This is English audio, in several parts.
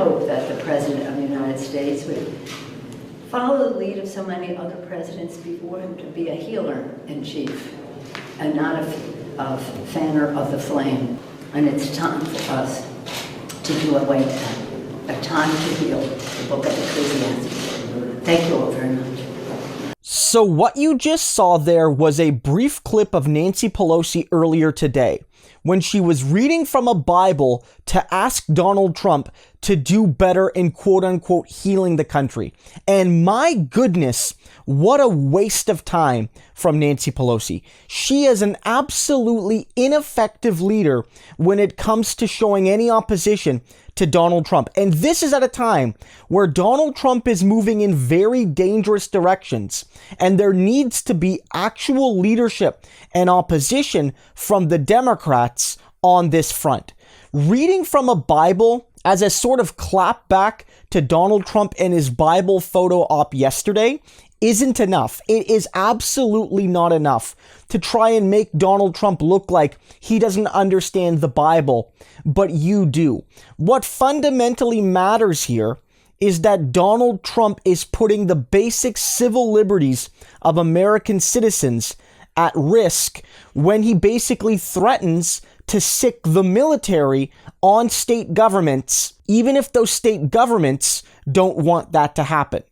hope that the President of the United States would follow the lead of so many other presidents before him to be a healer in chief and not a fanner of the flame. And it's time for us to do away with that. A time to heal, the book of Ecclesiastes. Thank you all very much. So what you just saw there was a brief clip of Nancy Pelosi earlier today when she was reading from a Bible to ask Donald Trump to do better in quote-unquote healing the country. And my goodness, what a waste of time from Nancy Pelosi. She is an absolutely ineffective leader when it comes to showing any opposition to Donald Trump. And this is at a time where Donald Trump is moving in very dangerous directions, and there needs to be actual leadership and opposition from the Democrats on this front. Reading from a Bible as a sort of clap back to Donald Trump and his Bible photo op yesterday isn't enough. It is absolutely not enough to try and make Donald Trump look like he doesn't understand the Bible, but you do. What fundamentally matters here is that Donald Trump is putting the basic civil liberties of American citizens at risk when he basically threatens to sic the military on state governments, even if those state governments don't want that to happen.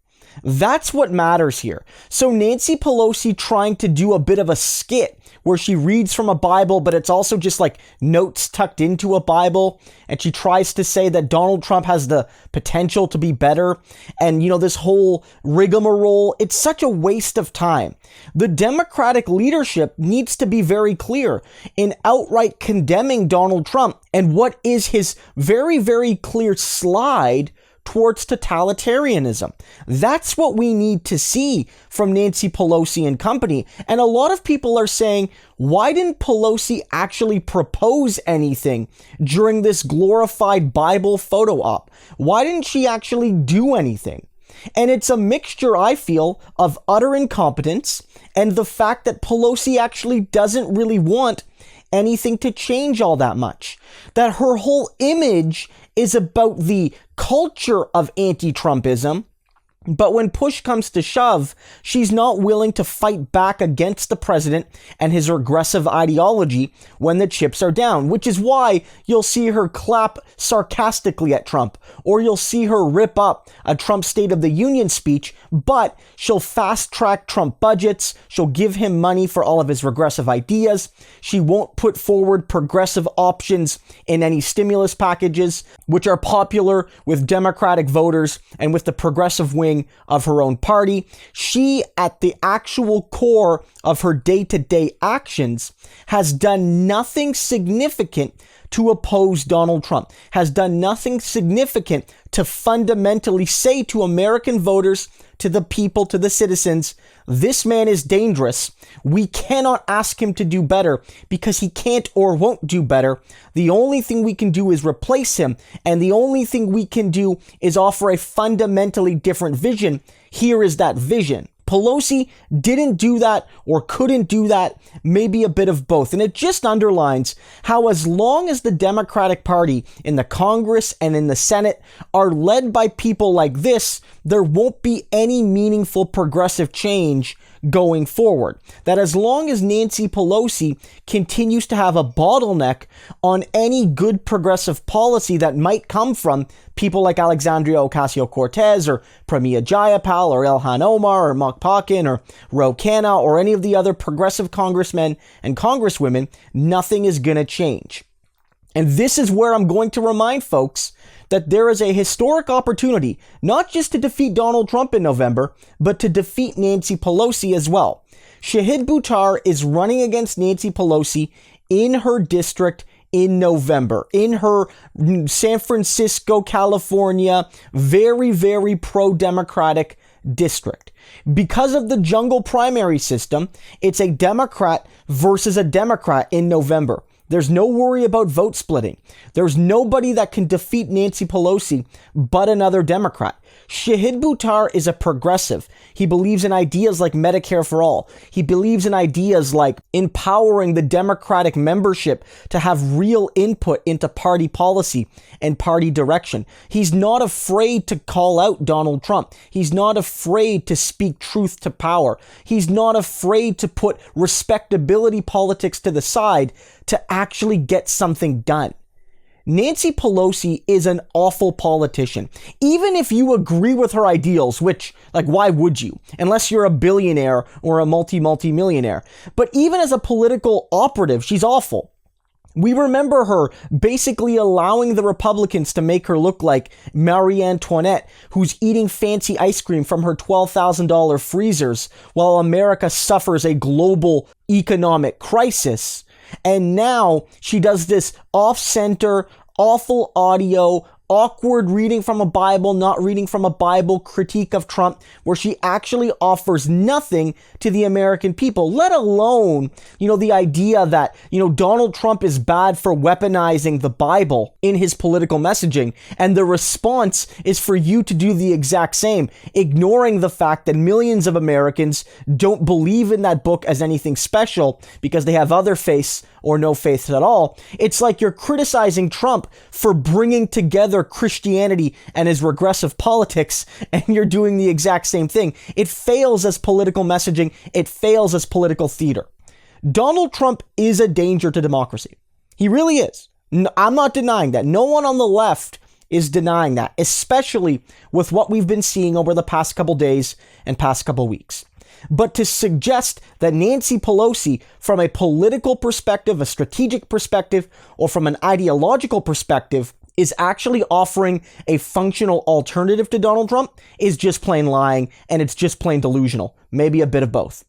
That's what matters here. So Nancy Pelosi trying to do a bit of a skit where she reads from a Bible, but it's also just like notes tucked into a Bible. And she tries to say that Donald Trump has the potential to be better. And, this whole rigmarole, it's such a waste of time. The Democratic leadership needs to be very clear in outright condemning Donald Trump and what is his very, very clear slide towards totalitarianism. That's what we need to see from Nancy Pelosi and company. And a lot of people are saying, why didn't Pelosi actually propose anything during this glorified Bible photo op? Why didn't she actually do anything? And it's a mixture, I feel, of utter incompetence and the fact that Pelosi actually doesn't really want anything to change all that much. That her whole image is about the culture of anti-Trumpism, but when push comes to shove, she's not willing to fight back against the president and his regressive ideology when the chips are down, which is why you'll see her clap sarcastically at Trump, or you'll see her rip up a Trump State of the Union speech, but she'll fast-track Trump budgets, she'll give him money for all of his regressive ideas, she won't put forward progressive options in any stimulus packages, which are popular with Democratic voters and with the progressive wing of her own party. She, at the actual core of her day-to-day actions, has done nothing significant to oppose Donald Trump, has done nothing significant to fundamentally say to American voters, to the people, to the citizens, this man is dangerous. We cannot ask him to do better because he can't or won't do better. The only thing we can do is replace him, and the only thing we can do is offer a fundamentally different vision. Here is that vision. Pelosi didn't do that or couldn't do that, maybe a bit of both. And it just underlines how as long as the Democratic Party in the Congress and in the Senate are led by people like this, there won't be any meaningful progressive change going forward. That as long as Nancy Pelosi continues to have a bottleneck on any good progressive policy that might come from people like Alexandria Ocasio-Cortez or Pramila Jayapal or Ilhan Omar or Mark Parkin or Ro Khanna or any of the other progressive congressmen and congresswomen, nothing is going to change. And this is where I'm going to remind folks that there is a historic opportunity, not just to defeat Donald Trump in November, but to defeat Nancy Pelosi as well. Shahid Buttar is running against Nancy Pelosi in her district in November, in her San Francisco, California, very, very pro-democratic district. Because of the jungle primary system, it's a Democrat versus a Democrat in November. There's no worry about vote splitting. There's nobody that can defeat Nancy Pelosi but another Democrat. Shahid Buttar is a progressive. He believes in ideas like Medicare for all. He believes in ideas like empowering the Democratic membership to have real input into party policy and party direction. He's not afraid to call out Donald Trump. He's not afraid to speak truth to power. He's not afraid to put respectability politics to the side to actually get something done. Nancy Pelosi is an awful politician. Even if you agree with her ideals, which, like, why would you? Unless you're a billionaire or a multi-millionaire. But even as a political operative, she's awful. We remember her basically allowing the Republicans to make her look like Marie Antoinette, who's eating fancy ice cream from her $12,000 freezers while America suffers a global economic crisis. And now she does this off-center, awful audio, awkward reading from a Bible, not reading from a Bible critique of Trump, where she actually offers nothing to the American people, let alone, the idea that, Donald Trump is bad for weaponizing the Bible in his political messaging. And the response is for you to do the exact same, ignoring the fact that millions of Americans don't believe in that book as anything special because they have other faiths or no faith at all. It's like you're criticizing Trump for bringing together Christianity and his regressive politics, and you're doing the exact same thing. It fails as political messaging. It fails as political theater. Donald Trump is a danger to democracy. He really is. I'm not denying that. No one on the left is denying that, especially with what we've been seeing over the past couple days and past couple weeks. But to suggest that Nancy Pelosi, from a political perspective, a strategic perspective, or from an ideological perspective, is actually offering a functional alternative to Donald Trump is just plain lying, and it's just plain delusional. Maybe a bit of both.